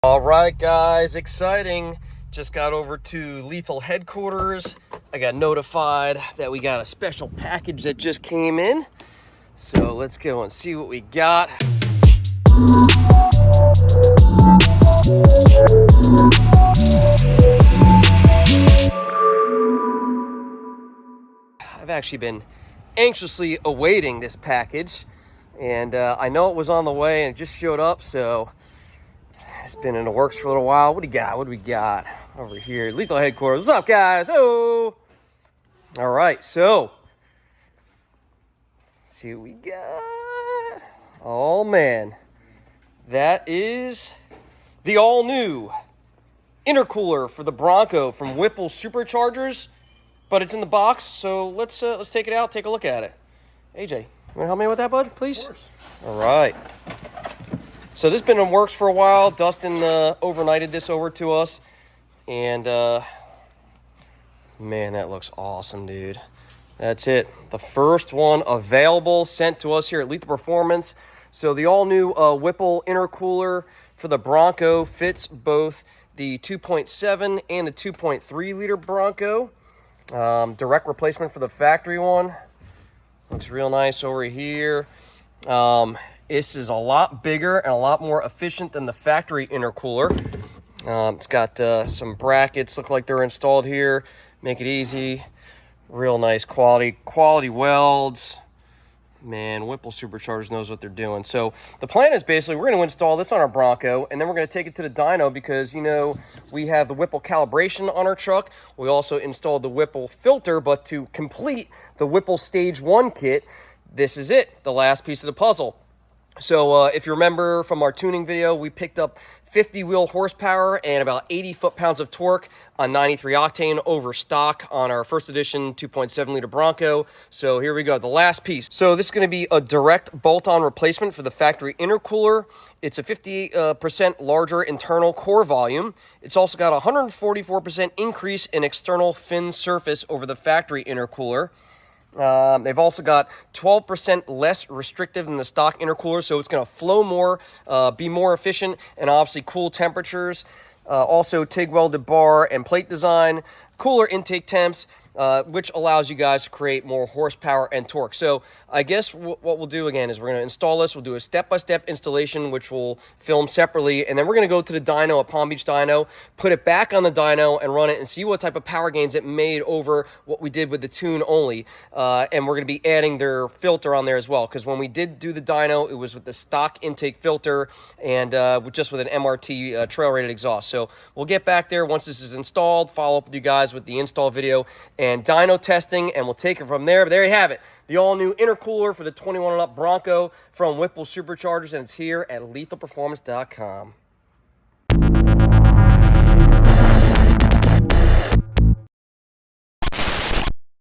All right, guys, exciting. Just got over to Lethal headquarters. I got notified that we got a special package that just came in. So let's go and see what we got. I've actually been anxiously awaiting this package, and I know it was on the way and it just showed up, so it's been in the works for a little while. What do you got? What do we got over here? Lethal headquarters. What's up, guys? Oh, all right. So, let's see what we got. Oh man, that is the all-new intercooler for the Bronco from Whipple Superchargers, but it's in the box. So let's take it out, take a look at it. AJ, you want to help me with that, bud, please? Of course. All right. So this has been in works for a while. Dustin overnighted this over to us. And, man, that looks awesome, dude. That's it. The first one available, sent to us here at Lethal Performance. So the all-new Whipple intercooler for the Bronco fits both the 2.7 and the 2.3 liter Bronco. Direct replacement for the factory one. Looks real nice over here. This is a lot bigger and a lot more efficient than the factory intercooler. It's got some brackets, look like they're installed here. Make it easy. Real nice quality welds. Man, Whipple Superchargers knows what they're doing. So the plan is basically we're going to install this on our Bronco, and then we're going to take it to the dyno because, you know, we have the Whipple calibration on our truck. We also installed the Whipple filter, but to complete the Whipple Stage 1 kit, this is it, the last piece of the puzzle. So if you remember from our tuning video, we picked up 50 wheel horsepower and about 80 foot-pounds of torque on 93 octane over stock on our first edition 2.7 liter Bronco. So here we go, the last piece. So this is going to be a direct bolt-on replacement for the factory intercooler. It's a 58% larger internal core volume. It's also got a 144% increase in external fin surface over the factory intercooler. They've also got 12% less restrictive than the stock intercooler, so it's going to flow more, be more efficient, and obviously cool temperatures. Also TIG welded bar and plate design, cooler intake temps, which allows you guys to create more horsepower and torque. So I guess what we'll do again is we're going to install this. We'll do a step-by-step installation, which we'll film separately, and then we're going to go to the dyno at Palm Beach Dyno, put it back on the dyno and run it and see what type of power gains it made over what we did with the tune only. And we're going to be adding their filter on there as well, because when we did do the dyno, it was with the stock intake filter and just with an MRT trail-rated exhaust. So we'll get back there once this is installed, follow up with you guys with the install video and dyno testing, and we'll take it from there. But there you have it, the all-new intercooler for the 21 and up Bronco from Whipple Superchargers, and it's here at lethalperformance.com.